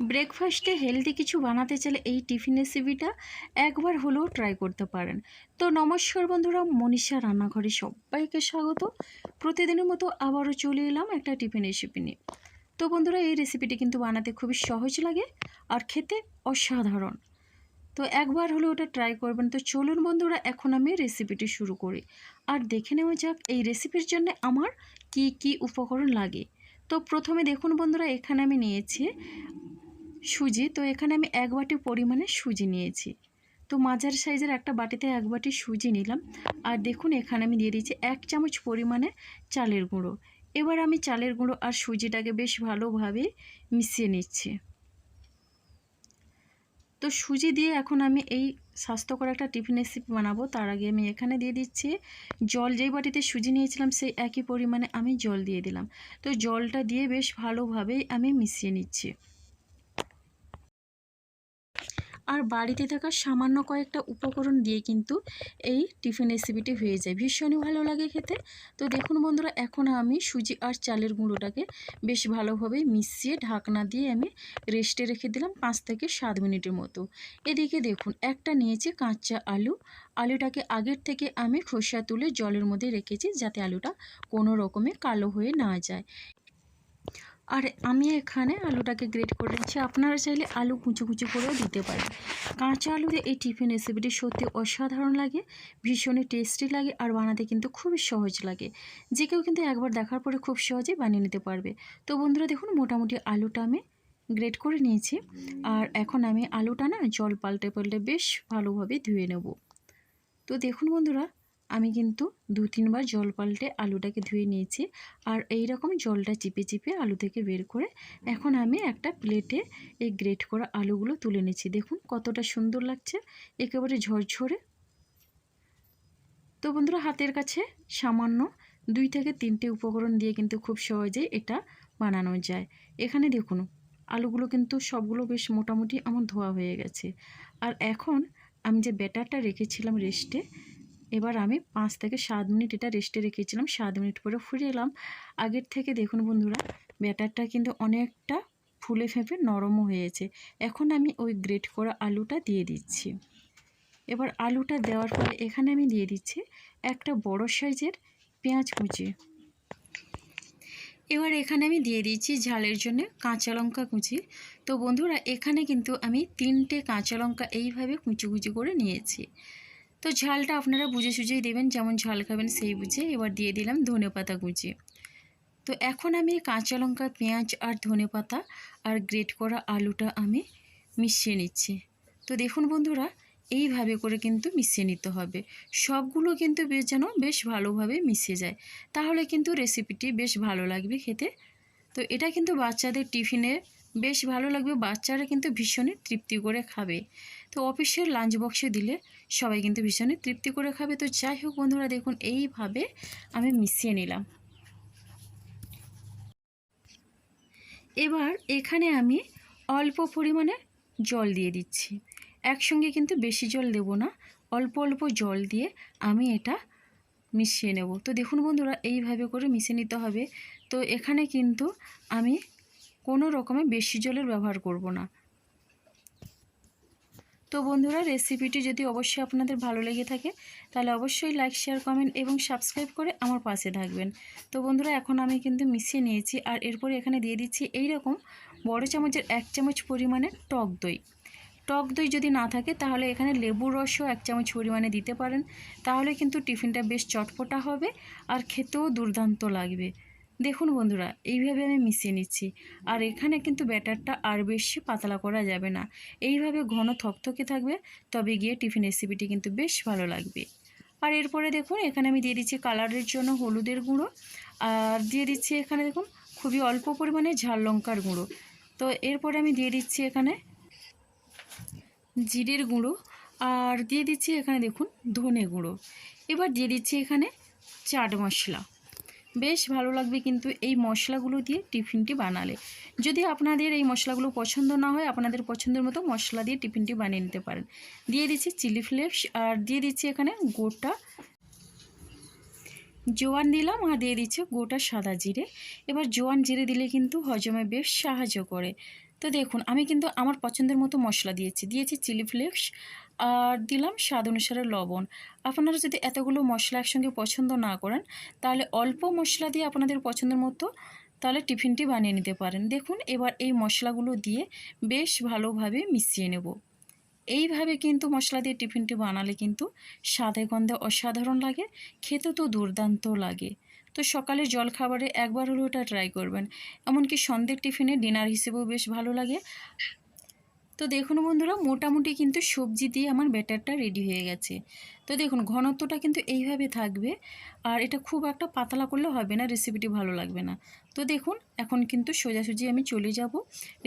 ব্রেকফাস্টে হেলদি কিছু বানাতে চাইলে এই টিফিন রেসিপিটা একবার হলেও ট্রাই করতে পারেন। তো নমস্কার বন্ধুরা, মনীষা রান্নাঘরে সবাইকে স্বাগত। প্রতিদিনের মতো আবারও চলে এলাম একটা টিফিন রেসিপি নিয়ে। তো বন্ধুরা, এই রেসিপিটি কিন্তু বানাতে খুবই সহজ লাগে আর খেতে অসাধারণ। তো একবার হলে ওটা ট্রাই করবেন। তো চলুন বন্ধুরা, এখন আমি রেসিপিটি শুরু করি আর দেখে নেওয়া যাক এই রেসিপির জন্য আমার কি কি উপকরণ লাগে। তো প্রথমে দেখুন বন্ধুরা, এখানে আমি নিয়েছি সুজি। তো এখানে আমি 1 বাটি পরিমাণে সুজি নিয়েছি। তো মাঝারি সাইজের একটা বাটিতে 1 বাটি সুজি নিলাম। আর দেখুন এখানে আমি দিয়ে দিয়েছি 1 চামচ পরিমাণে চালের গুঁড়ো। এবার আমি চালের গুঁড়ো আর সুজিটাকে বেশ ভালোভাবে মিশিয়ে নিচ্ছি। তো সুজি দিয়ে এখন আমি এই স্বাস্থ্যকর একটা টিফিন রেসিপি বানাবো। তার আগে আমি এখানে দিয়ে দিচ্ছি জল। যেই বাটিতে সুজি নিয়েছিলাম সেই একই পরিমাণে আমি জল দিয়ে দিলাম। তো জলটা দিয়ে বেশ ভালোভাবেই আমি মিশিয়ে নিচ্ছি। আর বাড়িতে থাকা সামান্য কয়েকটা উপকরণ দিয়ে কিন্তু এই টিফিন রেসিপিটি হয়ে যায়, ভীষণই ভালো লাগে খেতে। তো দেখুন বন্ধুরা, এখন আমি সুজি আর চালের গুঁড়োটাকে বেশ ভালোভাবে মিশিয়ে ঢাকনা দিয়ে আমি রেস্টে রেখে দিলাম 5 থেকে 7 মিনিটের মতো। এদিকে দেখুন একটা নিয়েছি কাঁচা আলু। আলুটাকে আগের থেকে আমি খোসা তুলে জলের মধ্যে রেখেছি, যাতে আলুটা কোনো রকমে কালো হয়ে না যায়। আর আমি এখানে আলুটাকে গ্রেট করে দিচ্ছি। আপনারা চাইলে আলু কুচি কুচি করেও দিতে পারেন। কাঁচা আলু দিয়ে এই টিফিন রেসিপিটি সত্যি অসাধারণ লাগে, ভীষণই টেস্টি লাগে আর বানাতে কিন্তু খুবই সহজ লাগে। যে কেউ কিন্তু একবার দেখার পরে খুব সহজেই বানিয়ে নিতে পারবে। তো বন্ধুরা দেখুন, মোটামুটি আলুটা আমি গ্রেট করে নিয়েছি। আর এখন আমি আলুটা না জল পাল্টে পাল্টে বেশ ভালোভাবে ধুয়ে নেব। তো দেখুন বন্ধুরা, আমি কিন্তু 2-3 বার জল পাল্টে আলুটাকে ধুয়ে নিয়েছি। আর এই রকম জলটা চিপে চিপে আলু থেকে বের করে এখন আমি একটা প্লেটে এই গ্রেট করা আলুগুলো তুলে নিচ্ছি। দেখুন কতটা সুন্দর লাগছে, একেবারে ঝরঝরে। তো বন্ধুরা, হাতের কাছে সামান্য 2 থেকে 3টে উপকরণ দিয়ে কিন্তু খুব সহজেই এটা বানানো যায়। এখানে দেখুন আলুগুলো কিন্তু সবগুলো বেশ মোটামুটি আমার ধোয়া হয়ে গেছে। আর এখন আমি যে ব্যাটারটা রেখেছিলাম রেস্টে, এবার আমি 5 থেকে 7 মিনিট এটা রেস্টে রেখেছিলাম। 7 মিনিট পরে ফিরে এলাম। আগের থেকে দেখুন বন্ধুরা, ব্যাটারটা কিন্তু অনেকটা ফুলে ফেঁপে নরমও হয়েছে। এখন আমি ওই গ্রেট করা আলুটা দিয়ে দিচ্ছি। এবার আলুটা দেওয়ার পরে এখানে আমি দিয়ে দিচ্ছি একটা বড় সাইজের পেঁয়াজ কুচি। এবার এখানে আমি দিয়ে দিচ্ছি ঝালের জন্য কাঁচা লঙ্কা কুচি। তো বন্ধুরা, এখানে কিন্তু আমি 3টে কাঁচা লঙ্কা এইভাবে কুচি কুচি করে নিয়েছি। তো ঝালটা আপনারা বুঝে সুঝেই দেবেন, যেমন ঝাল খাবেন সেই বুঝে। এবার দিয়ে দিলাম ধনেপাতা কুচি। তো এখন আমি কাঁচা লঙ্কা, পেঁয়াজ আর ধনেপাতা আর গ্রেট করা আলুটা আমি মিশিয়ে নিচ্ছি। তো দেখুন বন্ধুরা, এইভাবে করে কিন্তু মিশিয়ে নিতে হবে। সবগুলো কিন্তু বেশ ভালোভাবে মিশে যায়, তাহলে কিন্তু রেসিপিটি বেশ ভালো লাগবে খেতে। তো এটা কিন্তু বাচ্চাদের টিফিনে বেশ ভালো লাগবে, বাচ্চারা কিন্তু ভীষণই তৃপ্তি করে খাবে। তো অফিসের লাঞ্চ বক্সে দিলে সবাই কিন্তু ভীষণই তৃপ্তি করে খাবে। তো যাই হোক বন্ধুরা, দেখুন এইভাবে আমি মিশিয়ে নিলাম। এবার এখানে আমি অল্প পরিমাণে জল দিয়ে দিচ্ছি। একসঙ্গে কিন্তু বেশি জল দেব না, অল্প অল্প জল দিয়ে আমি এটা মিশিয়ে নেব। তো দেখুন বন্ধুরা, এইভাবে করে মিশিয়ে নিতে হবে। তো এখানে কিন্তু আমি কোনো রকমে বেশি জলের ব্যবহার করব না। তো বন্ধুরা, রেসিপিটি যদি অবশ্যই আপনাদের ভালো লেগে থাকে তাহলে অবশ্যই লাইক, শেয়ার, কমেন্ট এবং সাবস্ক্রাইব করে আমার পাশে থাকবেন। তো বন্ধুরা, এখন আমি কিন্তু মিশিয়ে নিয়েছি। আর এরপরে এখানে দিয়ে দিচ্ছি এই রকম বড় চামচের 1 চামচ পরিমাণে টক দই। টক দই যদি না থাকে তাহলে এখানে লেবুর রসও 1 চামচ পরিমাণে দিতে পারেন। তাহলে কিন্তু টিফিনটা বেশ চটপটা হবে আর খেতেও দুর্দান্ত লাগবে। দেখুন বন্ধুরা, এইভাবে আমি মিশিয়ে নিচ্ছি। আর এখানে কিন্তু ব্যাটারটা আর বেশি পাতলা করা যাবে না, এইভাবে ঘন থকথকে থাকবে, তবে গিয়ে টিফিন রেসিপিটি কিন্তু বেশ ভালো লাগবে। আর এরপরে দেখুন এখানে আমি দিয়ে দিচ্ছি কালারের জন্য হলুদের গুঁড়ো। আর দিয়ে দিচ্ছি এখানে দেখুন খুবই অল্প পরিমাণে ঝাল লঙ্কার গুঁড়ো। তো এরপরে আমি দিয়ে দিচ্ছি এখানে জিরের গুঁড়ো। আর দিয়ে দিচ্ছি এখানে দেখুন ধনে গুঁড়ো। এবার দিয়ে দিচ্ছি এখানে চাট মশলা। বেশ ভালো লাগবে কিন্তু এই মশলাগুলো দিয়ে টিফিনটি বানালে। যদি আপনাদের এই মশলাগুলো পছন্দ না হয়, আপনাদের পছন্দের মতো মশলা দিয়ে টিফিনটি বানিয়ে নিতে পারেন। দিয়ে দিচ্ছি চিলি ফ্লেক্স আর দিয়ে দিচ্ছি এখানে গোটা জোয়ান দিলাম আর দিয়ে দিচ্ছি গোটা সাদা জিরে। এবার জোয়ান জিরে দিলে কিন্তু হজমে বেশ সাহায্য করে। তো দেখুন আমি কিন্তু আমার পছন্দের মতো মশলা দিয়েছি চিলি ফ্লেক্স আর দিলাম স্বাদ অনুসারে লবণ। আপনারা যদি এতগুলো মশলা একসঙ্গে পছন্দ না করেন তাহলে অল্প মশলা দিয়ে আপনাদের পছন্দের মতো তাহলে টিফিনটি বানিয়ে নিতে পারেন। দেখুন এবার এই মশলাগুলো দিয়ে বেশ ভালোভাবে মিশিয়ে নেব। এইভাবে কিন্তু মশলা দিয়ে টিফিনটি বানালে কিন্তু স্বাদে গন্ধে অসাধারণ লাগে, খেতে তো দুর্দান্ত লাগে। তো সকালের জলখাবারে একবার হলেও ওটা ট্রাই করবেন, এমনকি সন্ধ্যের টিফিনে ডিনার হিসেবেও বেশ ভালো লাগে। তো দেখুন বন্ধুরা মোটামুটি কিন্তু সবজি দিয়ে আমার ব্যাটারটা রেডি হয়ে গেছে। তো দেখুন ঘনত্বটা কিন্তু এইভাবে থাকবে, আর এটা খুব একটা পাতলা করলে হবে না, রেসিপিটি ভালো লাগবে না। তো দেখুন এখন কিন্তু সোজাসুজি আমি চলে যাব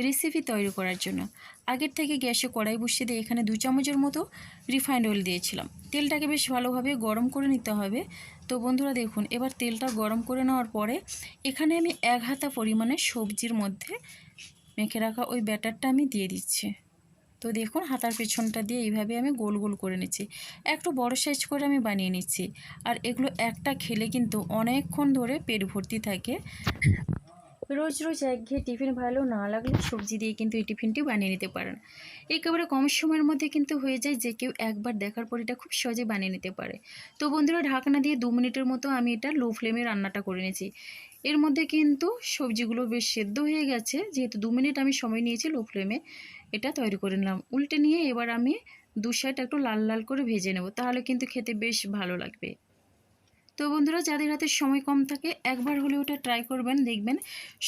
রেসিপি তৈরি করার জন্য। আগের থেকে গ্যাসে কড়াই বসিয়ে দিয়ে এখানে 2 চামচের মতো রিফাইন্ড অয়েল দিয়েছিলাম। তেলটাকে বেশ ভালোভাবে গরম করে নিতে হবে। তো বন্ধুরা দেখুন এবার তেলটা গরম করে নেওয়ার পরে এখানে আমি 1 হাতা পরিমাণে সবজির মধ্যে মেখে রাখা ওই ব্যাটারটা আমি দিয়ে দিচ্ছি। তো দেখুন হাতার পেছনটা দিয়ে এইভাবে আমি গোল গোল করে নিচ্ছি, একটু বড় সাইজ করে আমি বানিয়ে নিচ্ছি। আর এগুলো একটা খেলে কিন্তু অনেকক্ষণ ধরে পেট ভর্তি থাকে। রোজ রোজ একঘেয়ে টিফিন ভালো না লাগলে সবজি দিয়ে কিন্তু এই টিফিনটি বানিয়ে নিতে পারেন। একেবারে কম সময়ের মধ্যে কিন্তু হয়ে যায়, যে কেউ একবার দেখার পর এটা খুব সহজে বানিয়ে নিতে পারে। তো বন্ধুরা ঢাকনা দিয়ে 2 মিনিটের মতো আমি এটা লো ফ্লেমে রান্নাটা করে নিয়েছি। এর মধ্যে কিন্তু সবজিগুলো বেশ সেদ্ধ হয়ে গেছে, যেহেতু 2 মিনিট আমি সময় নিয়েছি লো ফ্লেমে এটা তৈরি করে নিলাম। উল্টে নিয়ে এবার আমি 2 সাইড একটু লাল লাল করে ভেজে নেব, তাহলে কিন্তু খেতে বেশ ভালো লাগবে। তো বন্ধুরা যাদের হাতে সময় কম থাকে একবার হলে ওটা ট্রাই করবেন, দেখবেন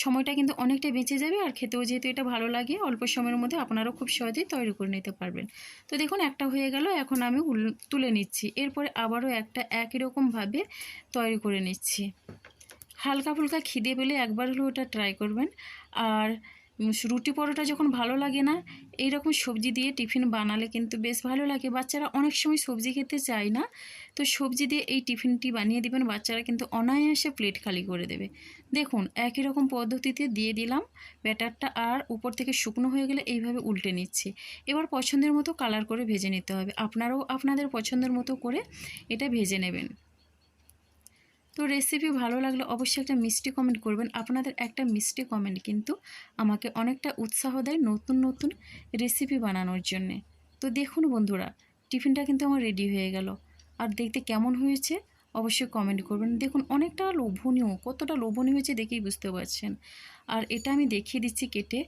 সময়টা কিন্তু অনেকটা বেঁচে যাবে, আর খেতেও যেহেতু এটা ভালো লাগে অল্প সময়ের মধ্যে আপনারাও খুব সহজেই তৈরি করে নিতে পারবেন। তো দেখুন একটা হয়ে গেল, এখন আমি তুলে নিচ্ছি। এরপরে আবারও একটা একই রকমভাবে তৈরি করে নিচ্ছি। হালকা ফুলকা খিদে পেলে একবার হলেও ওটা ট্রাই করবেন। আর রুটি পরোটা যখন ভালো লাগে না, এই রকম সবজি দিয়ে টিফিন বানালে কিন্তু বেশ ভালো লাগে। বাচ্চারা অনেক সময় সবজি খেতে চায় না, তো সবজি দিয়ে এই টিফিনটি বানিয়ে দিবেন, বাচ্চারা কিন্তু অনায়াসে প্লেট খালি করে দেবে। দেখুন একই রকম পদ্ধতিতে দিয়ে দিলাম ব্যাটারটা, আর উপর থেকে শুকনো হয়ে গেলে এইভাবে উল্টে নিচ্ছি। এবার পছন্দের মতো কালার করে ভেজে নিতে হবে, আপনারাও আপনাদের পছন্দের মতো করে এটা ভেজে নেবেন। তো রেসিপি ভালো লাগলে অবশ্যই একটা মিষ্টি কমেন্ট করবেন। আপনাদের একটা মিষ্টি কমেন্ট কিন্তু আমাকে অনেকটা উৎসাহ দেয় নতুন নতুন রেসিপি বানানোর জন্যে। তো দেখুন বন্ধুরা টিফিনটা কিন্তু আমার রেডি হয়ে গেল, আর দেখতে কেমন হয়েছে অবশ্যই কমেন্ট করবেন। দেখুন অনেকটা লোভনীয়, কতটা লোভনীয় হয়েছে দেখেই বুঝতে পারছেন। আর এটা আমি দেখিয়ে দিচ্ছি কেটে।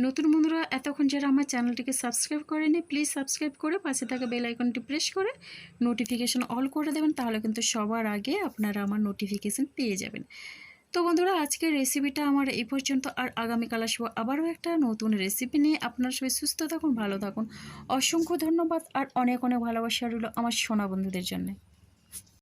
নতুন বন্ধুরা এতক্ষণ যারা আমার চ্যানেলটিকে সাবস্ক্রাইব করেনি প্লিজ সাবস্ক্রাইব করে পাশে থাকা বেল আইকনটি প্রেস করে নোটিফিকেশন অল করে দেবেন, তাহলে কিন্তু সবার আগে আপনারা আমার নোটিফিকেশন পেয়ে যাবেন। তো বন্ধুরা আজকের রেসিপিটা আমার এই পর্যন্ত, আর আগামীকাল আসবো আবারও একটা নতুন রেসিপি নিয়ে। আপনারা সবাই সুস্থ থাকুন, ভালো থাকুন। অসংখ্য ধন্যবাদ আর অনেক অনেক ভালোবাসা রইল আমার সোনা বন্ধুদের জন্য।